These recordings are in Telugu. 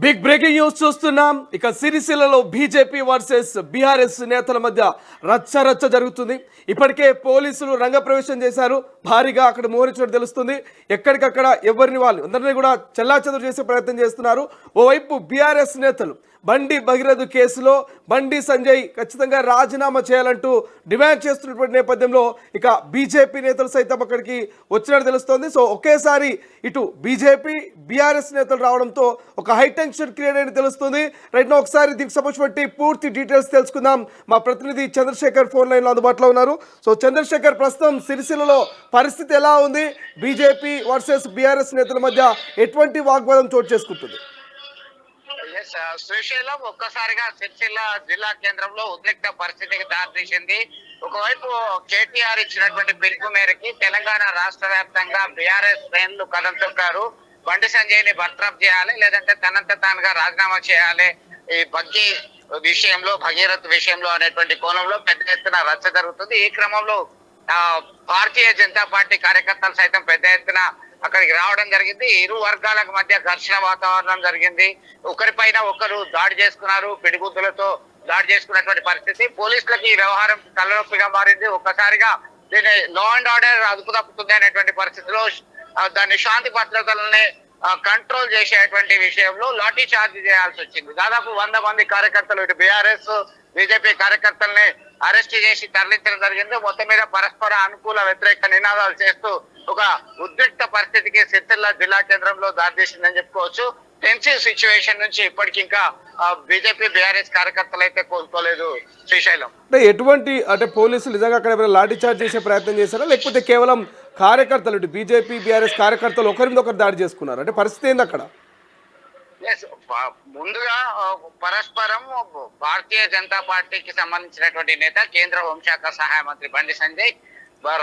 బిగ్ బ్రేకింగ్ న్యూస్ చూస్తున్నాం. ఇక సిరిసిల్లలో బీజేపీ వర్సెస్ బీఆర్ఎస్ నేతల మధ్య రచ్చ జరుగుతుంది. ఇప్పటికే పోలీసులు రంగప్రవేశం చేశారు. భారీగా అక్కడ మోహరించినట్టు తెలుస్తుంది. ఎక్కడికక్కడ ఎవరిని వాళ్ళు అందరినీ కూడా చెల్లాచెదురు చేసే ప్రయత్నం చేస్తున్నారు. ఓవైపు బీఆర్ఎస్ నేతలు బండి భగీరథ కేసులో బండి సంజయ్ ఖచ్చితంగా రాజీనామా చేయాలంటూ డిమాండ్ చేస్తున్నటువంటి నేపథ్యంలో ఇక బీజేపీ నేతలు సైతం అక్కడికి వచ్చినట్టు తెలుస్తోంది. సో ఒకేసారి ఇటు బీజేపీ బీఆర్ఎస్ నేతలు రావడంతో ఒక హైటెన్షన్ క్రియేట్ అని తెలుస్తుంది. రైట్ నో ఒకసారి దీనికి సంబంధించి పూర్తి డీటెయిల్స్ తెలుసుకుందాం. మా ప్రతినిధి చంద్రశేఖర్ ఫోన్ లైన్లో అందుబాటులో ఉన్నారు. సో చంద్రశేఖర్, ప్రస్తుతం సిరిసిల్లలో పరిస్థితి ఎలా ఉంది? బీజేపీ వర్సెస్ బీఆర్ఎస్ నేతల మధ్య ఎటువంటి వాగ్వాదం చోటు చేసుకుంటుంది? శ్రీశైలం ఒక్కసారిగా సిరిసిల్ల జిల్లా కేంద్రంలో ఉద్రిక్త పరిస్థితికి దారితీసింది. ఒకవైపు కేటీఆర్ ఇచ్చినటువంటి పిలుపు మేరకి తెలంగాణ రాష్ట్ర వ్యాప్తంగా బీఆర్ఎస్ శ్రేణులు కథం తొక్కారు. బండి సంజయ్ ని బర్తరఫ్ చేయాలి, లేదంటే తనంత తానుగా రాజీనామా చేయాలి ఈ భగీరథ్ విషయంలో అనేటువంటి కోణంలో పెద్ద ఎత్తున రచ్చ జరుగుతుంది. ఈ క్రమంలో భారతీయ జనతా పార్టీ కార్యకర్తలు సైతం పెద్ద ఎత్తున అక్కడికి రావడం జరిగింది. ఇరు వర్గాలకు మధ్య ఘర్షణ వాతావరణం జరిగింది. ఒకరిపైన ఒకరు దాడి చేసుకున్నారు, పిడిగుద్దులతో దాడి చేసుకున్నటువంటి పరిస్థితి. పోలీసులకి ఈ వ్యవహారం తలనొప్పిగా మారింది. ఒక్కసారిగా దీని లా అండ్ ఆర్డర్ అదుపు తప్పుతుంది అనేటువంటి పరిస్థితిలో దాన్ని శాంతి భద్రతలని కంట్రోల్ చేసేటువంటి విషయంలో లాఠీ చార్జ్ చేయాల్సి వచ్చింది. దాదాపు 100 మంది కార్యకర్తలు ఇటు బీఆర్ఎస్ బీజేపీ కార్యకర్తల్ని అరెస్ట్ చేసి తరలించడం జరిగింది. మొత్తం మీద పరస్పర అనుకూల వ్యతిరేక నినాదాలు చేస్తూ ఒక ఉద్రిక్త పరిస్థితికి సిరిసిల్ల జిల్లా కేంద్రంలో దారితీసిందని చెప్పుకోవచ్చు. టెన్సివ్ సిచ్యువేషన్ నుంచి ఇప్పటికి ఇంకా బీజేపీ బీఆర్ఎస్ కార్యకర్తలు అయితే కోలుకోలేదు. శ్రీశైలం ఎటువంటి పోలీసులు నిజంగా అక్కడ లాఠీ చార్జ్ చేసే ప్రయత్నం చేశారా, లేకపోతే కేవలం కార్యకర్తలు ఇటు బీజేపీ బీఆర్ఎస్ కార్యకర్తలు ఒకరి మీద ఒకరు దాడి చేసుకున్నారు? అంటే పరిస్థితి ఏంది అక్కడ? ముందుగా పరస్పరం భారతీయ జనతా పార్టీకి సంబంధించినటువంటి నేత కేంద్ర హోంశాఖ సహాయ మంత్రి బండి సంజయ్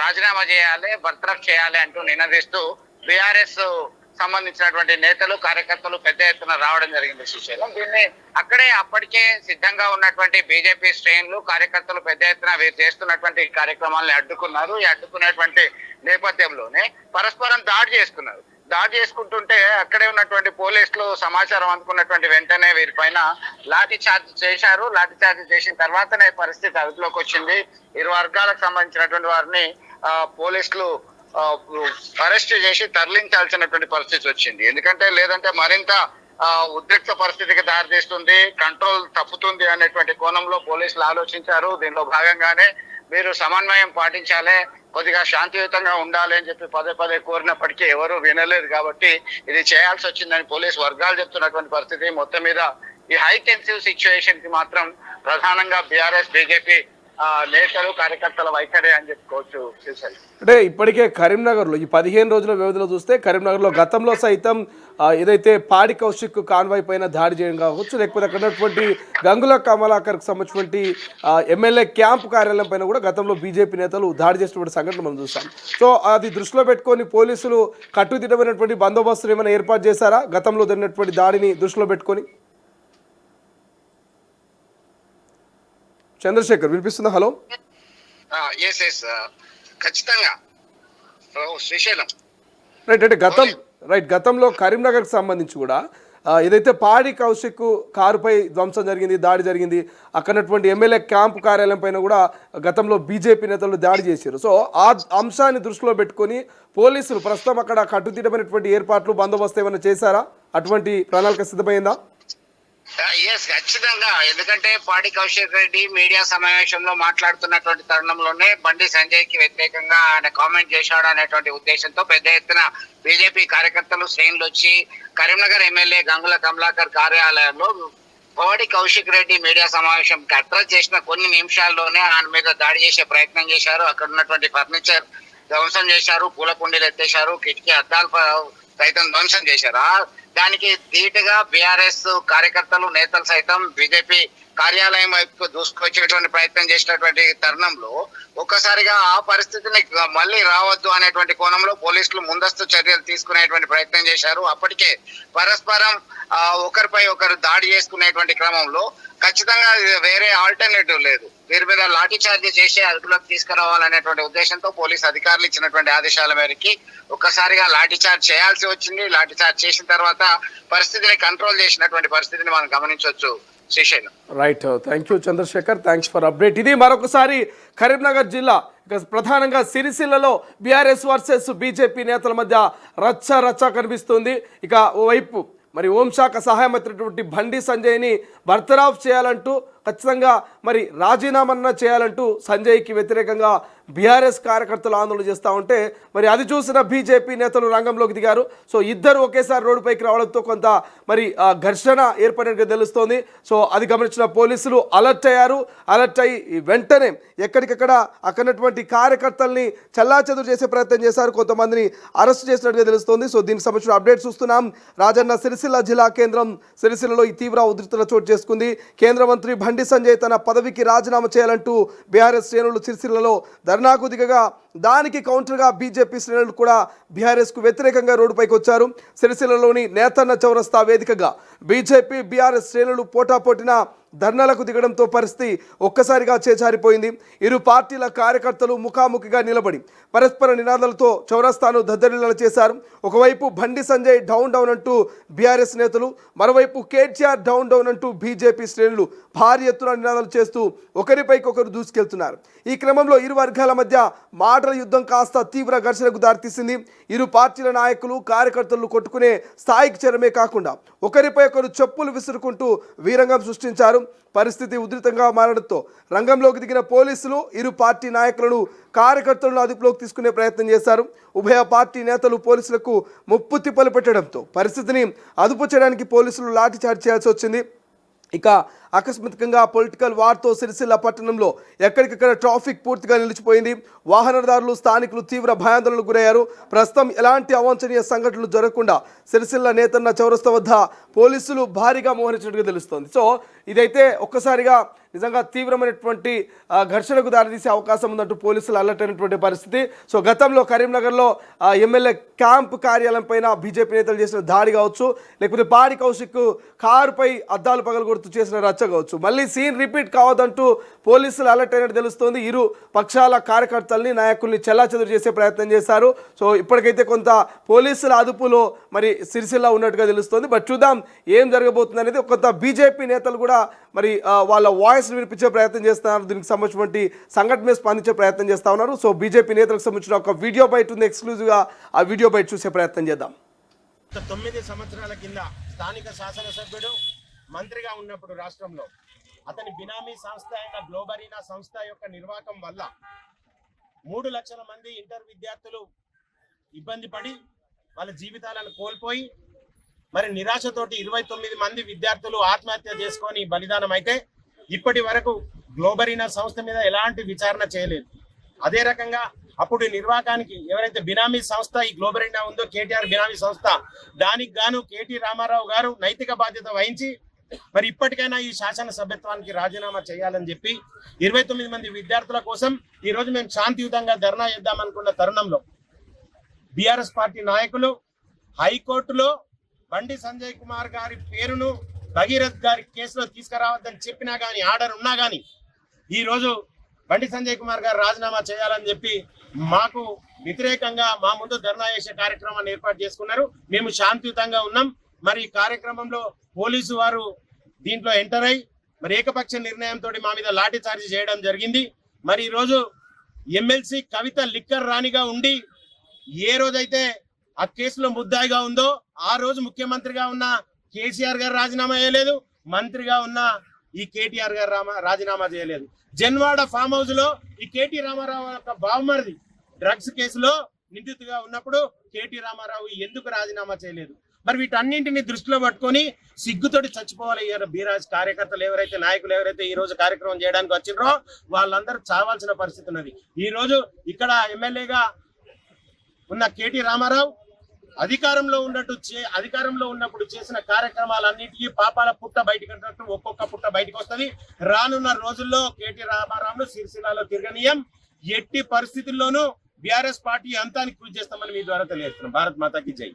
రాజీనామా చేయాలి, బర్తరఫ్ చేయాలి అంటూ నినదిస్తూ బీఆర్ఎస్ సంబంధించినటువంటి నేతలు కార్యకర్తలు పెద్ద ఎత్తున రావడం జరిగింది. శ్రీశైలం దీన్ని అక్కడే అప్పటికే సిద్ధంగా ఉన్నటువంటి బీజేపీ శ్రేణులు కార్యకర్తలు పెద్ద ఎత్తున వీరు చేస్తున్నటువంటి కార్యక్రమాలను అడ్డుకున్నారు. ఈ అడ్డుకునేటువంటి నేపథ్యంలోనే పరస్పరం దాడి చేసుకున్నారు. దాడి చేసుకుంటుంటే అక్కడే ఉన్నటువంటి పోలీసులు సమాచారం అందుకున్నటువంటి వెంటనే వీరిపైన లాఠీ చార్జ్ చేశారు. లాఠీ చార్జ్ చేసిన తర్వాతనే పరిస్థితి అదుపులోకి వచ్చింది. ఇరు వర్గాలకు సంబంధించినటువంటి వారిని పోలీసులు అరెస్ట్ చేసి తరలించాల్సినటువంటి పరిస్థితి వచ్చింది. ఎందుకంటే లేదంటే మరింత ఉద్రిక్త పరిస్థితికి దారితీస్తుంది, కంట్రోల్ తప్పుతుంది అనేటువంటి కోణంలో పోలీసులు ఆలోచించారు. దీనిలో భాగంగానే మీరు సమన్వయం పాటించాలి, కొద్దిగా శాంతియుతంగా ఉండాలి అని చెప్పి పదే కోరినప్పటికీ ఎవరు వినలేదు. కాబట్టి ఇది చేయాల్సి వచ్చిందని పోలీసు వర్గాలు చెప్తున్నటువంటి పరిస్థితి. మొత్తం మీద ఈ హై టెన్సివ్ సిచ్యువేషన్ కి మాత్రం ప్రధానంగా బీఆర్ఎస్ బీజేపీ నేతలు కార్యకర్తల వైఖరి అని చెప్పుకోవచ్చు. అంటే ఇప్పటికే కరీంనగర్లో ఈ 15 రోజుల వ్యవధిలో చూస్తే కరీంనగర్లో గతంలో సైతం ఏదైతే పాడి కౌశిక్ కాన్వాయ్ పైన దాడి చేయడం కావచ్చు, లేకపోతే అక్కడ ఉన్నటువంటి గంగుల కమలాకర్కి సంబంధించినటువంటి ఎమ్మెల్యే క్యాంప్ కార్యాలయం పైన కూడా గతంలో బీజేపీ నేతలు దాడి చేసినటువంటి సంఘటన మనం చూస్తాం. సో అది దృష్టిలో పెట్టుకొని పోలీసులు కట్టుదిట్టమైనటువంటి బందోబస్తులు ఏమైనా ఏర్పాటు చేశారా గతంలో జరిగినటువంటి దాడిని దృష్టిలో పెట్టుకొని? చంద్రశేఖర్ వినిపిస్తుందా? హలో. ఖచ్చితంగా శ్రీశైలం రైట్. అంటే గతంలో కరీంనగర్కి సంబంధించి కూడా ఏదైతే పాడి కౌశిక్ కారుపై ధ్వంసం జరిగింది, దాడి జరిగింది, అక్కడటువంటి ఎమ్మెల్యే క్యాంపు కార్యాలయం పైన కూడా గతంలో బీజేపీ నేతలు దాడి చేశారు. సో ఆ అంశాన్ని దృష్టిలో పెట్టుకొని పోలీసులు ప్రస్తుతం అక్కడ కట్టుదిట్టమైనటువంటి ఏర్పాట్లు బందోబస్తు ఏమైనా చేశారా? అటువంటి ప్రణాళిక సిద్ధమైందా? ఖచ్చితంగా. ఎందుకంటే పాడి కౌశిక్ రెడ్డి మీడియా సమావేశంలో మాట్లాడుతున్నటువంటి తరుణంలోనే బండి సంజయ్ కి వ్యతిరేకంగా ఆయన కామెంట్ చేశాడు అనేటువంటి ఉద్దేశంతో పెద్ద ఎత్తున బీజేపీ కార్యకర్తలు శ్రేణులు వచ్చి కరీంనగర్ ఎమ్మెల్యే గంగుల కమలాకర్ కార్యాలయంలో పాడి కౌశిక్ రెడ్డి మీడియా సమావేశం అడ్రస్ చేసిన కొన్ని నిమిషాల్లోనే ఆయన మీద దాడి చేసే ప్రయత్నం చేశారు. అక్కడ ఉన్నటువంటి ఫర్నిచర్ ధ్వంసం చేశారు, పూల కుండీలు ఎత్తేశారు, కిటికీ అద్దాలు సైతం ధ్వంసం చేశారు. దానికి ధీటుగా బీఆర్ఎస్ కార్యకర్తలు నేతలు సైతం బీజేపీ కార్యాలయం వైపు దూసుకొచ్చేటువంటి ప్రయత్నం చేసినటువంటి తరుణంలో ఒక్కసారిగా ఆ పరిస్థితిని మళ్ళీ రావద్దు అనేటువంటి కోణంలో పోలీసులు ముందస్తు చర్యలు తీసుకునేటువంటి ప్రయత్నం చేశారు. అప్పటికే పరస్పరం ఒకరిపై ఒకరు దాడి చేసుకునేటువంటి క్రమంలో ఖచ్చితంగా వేరే ఆల్టర్నేటివ్ లేదు. వీరి మీద లాఠీ చార్జ్ చేసి అదుపులోకి తీసుకురావాలనేటువంటి ఉద్దేశంతో పోలీసు అధికారులు ఇచ్చినటువంటి ఆదేశాల మేరకి ఒక్కసారిగా లాఠీ చార్జ్ చేయాల్సి వచ్చింది. లాఠీ చార్జ్ చేసిన తర్వాత పరిస్థితిని కంట్రోల్ చేసినటువంటి పరిస్థితిని మనం గమనించవచ్చు. Srisailam. Right, thank you Chandrashekar, thanks for update. ఇది మరొకసారి కరీంనగర్ జిల్లా ఇక ప్రధానంగా సిరిసిల్లలో బీఆర్ఎస్ వర్సెస్ బీజేపీ నేతల మధ్య రచ్చ కనిపిస్తుంది. ఇక ఓవైపు మరి హోంశాఖ సహాయ మంత్రి బండి సంజయ్ని బర్తరాఫ్ చేయాలంటూ ఖచ్చితంగా మరి రాజీనామా చేయాలంటూ సంజయ్కి వ్యతిరేకంగా బీఆర్ఎస్ కార్యకర్తలు ఆందోళన చేస్తూ ఉంటే మరి అది చూసిన బీజేపీ నేతలు రంగంలోకి దిగారు. సో ఇద్దరు ఒకేసారి రోడ్డుపైకి రావడంతో కొంత మరి ఘర్షణ ఏర్పడినట్టుగా తెలుస్తోంది. సో అది గమనించిన పోలీసులు అలర్ట్ అయ్యారు. అలర్ట్ అయ్యి వెంటనే ఎక్కడికక్కడ అక్కడటువంటి కార్యకర్తల్ని చెల్లాచెదురు చేసే ప్రయత్నం చేశారు. కొంతమందిని అరెస్ట్ చేసినట్టుగా తెలుస్తోంది. సో దీనికి సంబంధించిన అప్డేట్ చూస్తున్నాం. రాజన్న సిరిసిల్ల జిల్లా కేంద్రం సిరిసిల్లలో ఈ తీవ్ర ఉధృతుల చోటు చేసుకుంది. కేంద్ర మంత్రి బండి సంజయ్ తన పదవికి రాజీనామా చేయాలంటూ బీఆర్ఎస్ శ్రేణులు సిరిసిల్లలో ధర్నాకు దిగగా దానికి కౌంటర్గా బీజేపీ శ్రేణులు కూడా బీఆర్ఎస్కు వ్యతిరేకంగా రోడ్డుపైకి వచ్చారు. సిరిసిల్లలోని నేతన్న చౌరస్తా వేదికగా బీజేపీ బీఆర్ఎస్ శ్రేణులు పోటాపోటీన ధర్నాలకు దిగడంతో పరిస్థితి ఒక్కసారిగా చేచారిపోయింది. ఇరు పార్టీల కార్యకర్తలు ముఖాముఖిగా నిలబడి పరస్పర నినాదాలతో చౌరస్తాను దద్దరిల్లా చేశారు. ఒకవైపు బండి సంజయ్ డౌన్ అంటూ బీఆర్ఎస్ నేతలు, మరోవైపు కేటీఆర్ డౌన్ అంటూ బీజేపీ శ్రేణులు భారీ ఎత్తున నినాదాలు చేస్తూ ఒకరిపైకొకరు దూసుకెళ్తున్నారు. ఈ క్రమంలో ఇరు వర్గాల మధ్య మాటల యుద్ధం కాస్త తీవ్ర ఘర్షణకు దారితీసింది. ఇరు పార్టీల నాయకులు కార్యకర్తలు కొట్టుకునే స్థాయికి చేరమే కాకుండా ఒకరిపై ఒకరు చెప్పులు విసురుకుంటూ వీరంగం సృష్టించారు. పరిస్థితి ఉధృతంగా మారడంతో రంగంలోకి దిగిన పోలీసులు ఇరు పార్టీ నాయకులను కార్యకర్తలను అదుపులోకి తీసుకునే ప్రయత్నం చేశారు. ఉభయ పార్టీ నేతలు పోలీసులకు ముప్పు తిప్పలు పెట్టడంతో పరిస్థితిని అదుపు చేయడానికి పోలీసులు లాఠీచార్జ్ చేయాల్సి వచ్చింది. ఇక ఆకస్మికంగా పొలిటికల్ వార్తో సిరిసిల్ల పట్టణంలో ఎక్కడికక్కడ ట్రాఫిక్ పూర్తిగా నిలిచిపోయింది. వాహనదారులు స్థానికులు తీవ్ర భయాందోళనకు గురయ్యారు. ప్రస్తుతం ఎలాంటి అవాంఛనీయ సంఘటనలు జరగకుండా సిరిసిల్ల నేతన్న చౌరస్తా వద్ద పోలీసులు భారీగా మోహరించినట్టుగా తెలుస్తోంది. సో ఇదైతే ఒక్కసారిగా నిజంగా తీవ్రమైనటువంటి ఘర్షణకు దారితీసే అవకాశం ఉందంటూ పోలీసులు అలర్ట్ అయినటువంటి పరిస్థితి. సో గతంలో కరీంనగర్లో ఎమ్మెల్యే క్యాంప్ కార్యాలయం పైన బీజేపీ నేతలు చేసిన దాడి కావచ్చు, లేకపోతే పాడి కౌశిక్ కారుపై అద్దాలు పగలగొడుతూ చేసిన రచ్చ కావచ్చు, మళ్ళీ సీన్ రిపీట్ కావద్దంటూ పోలీసులు అలర్ట్ అయినట్టు తెలుస్తోంది. ఇరు పక్షాల కార్యకర్తల్ని నాయకుల్ని చెల్లాచెదురు చేసే ప్రయత్నం చేశారు. సో ఇప్పటికైతే కొంత పోలీసుల అదుపులో మరి సిరిసిల్ల ఉన్నట్టుగా తెలుస్తోంది. బట్ చూద్దాం ఏం జరగబోతుంది అనేది. కొంత బీజేపీ నేతలు కూడా మరి వాళ్ళ వాయిస్ వినిపించే ప్రయత్నం చేస్తున్నారు. దీనికి సంబంధించినటువంటి సంఘటన మీద స్పందించే ప్రయత్నం చేస్తూ ఉన్నారు. సో బీజేపీ నేతలకు సంబంధించిన ఒక వీడియో బయట ఉంది, ఎక్స్క్లూజివ్గా ఆ వీడియో బయట చూసే ప్రయత్నం చేద్దాం. 9 సంవత్సరాల కింద స్థానిక శాసనసభ్యుడు మంత్రిగా ఉన్నప్పుడు రాష్ట్రంలో అతని బినామీ సంస్థ అయిన గ్లోబరీనా సంస్థ యొక్క నిర్వాహకం వల్ల 3 లక్షల మంది ఇంటర్ విద్యార్థులు ఇబ్బంది పడి వాళ్ళ జీవితాలను కోల్పోయి మరి నిరాశతోటి 29 మంది విద్యార్థులు ఆత్మహత్య చేసుకొని బలిదానం అయితే ఇప్పటి వరకు గ్లోబరీనా సంస్థ మీద ఎలాంటి విచారణ చేయలేదు. అదే రకంగా అప్పుడు నిర్వాహకానికి ఎవరైతే బినామీ సంస్థ ఈ గ్లోబరీనా ఉందో కేటీఆర్ బినామీ సంస్థ, దానికి గాను కేటీ రామారావు గారు నైతిక బాధ్యత వహించి మరి ఇప్పటికైనా ఈ శాసన సభ్యత్వానికి రాజీనామా చేయాలని చెప్పి 29 మంది విద్యార్థుల కోసం ఈ రోజు మేము శాంతియుతంగా ధర్నా చేద్దాం అనుకున్న తరుణంలో బీఆర్ఎస్ పార్టీ నాయకులు హైకోర్టులో బండి సంజయ్ కుమార్ గారి పేరును భగీరథ్ గారి కేసులో తీసుకురావద్దని చెప్పినా గానీ, ఆర్డర్ ఉన్నా గానీ ఈ రోజు బండి సంజయ్ కుమార్ గారు రాజీనామా చేయాలని చెప్పి మాకు వ్యతిరేకంగా మా ముందు ధర్నా చేసే కార్యక్రమాన్ని ఏర్పాటు చేసుకున్నారు. మేము శాంతియుతంగా ఉన్నాం. మరి ఈ కార్యక్రమంలో పోలీసు వారు దీంట్లో ఎంటర్ అయి మరి ఏకపక్ష నిర్ణయంతో మా మీద లాఠీ చార్జ్ చేయడం జరిగింది. మరి ఈ రోజు ఎమ్మెల్సీ కవిత లిక్కర్ రాణిగా ఉండి ఏ రోజైతే ఆ కేసులో ముద్దాయిగా ఉందో ఆ రోజు ముఖ్యమంత్రిగా ఉన్న కేసీఆర్ గారు రాజీనామా చేయలేదు, మంత్రిగా ఉన్న ఈ కేటీఆర్ గారు రాజీనామా చేయలేదు. జన్వాడ ఫామ్ హౌస్ లో ఈ కేటీ రామారావు యొక్క బావమరిది డ్రగ్స్ కేసులో నిందితుగా ఉన్నప్పుడు కేటీ రామారావు ఎందుకు రాజీనామా చేయలేదు? మరి వీటన్నింటిని దృష్టిలో పట్టుకొని సిగ్గుతోటి చచ్చిపోవాలి. బీరాజ్ కార్యకర్తలు ఎవరైతే నాయకులు ఎవరైతే ఈ రోజు కార్యక్రమం చేయడానికి వచ్చిండ్రో వాళ్ళందరూ చావాల్సిన పరిస్థితి ఉన్నది. ఈ రోజు ఇక్కడ ఎమ్మెల్యేగా ఉన్న కేటీ రామారావు అధికారంలో ఉన్నప్పుడు చేసిన కార్యక్రమాలన్నిటికీ పాపాల పుట్ట బయటకు వచ్చినట్టు ఒక్కొక్క పుట్ట బయటకు వస్తుంది. రానున్న రోజుల్లో కేటీ రామారావును సిరిసిల్లలో తిరగనీయం. ఎట్టి పరిస్థితుల్లోనూ బీఆర్ఎస్ పార్టీ అంతానికి కృషి చేస్తామని మీ ద్వారా తెలియజేస్తున్నాం. భారత్ మాతాకి జై.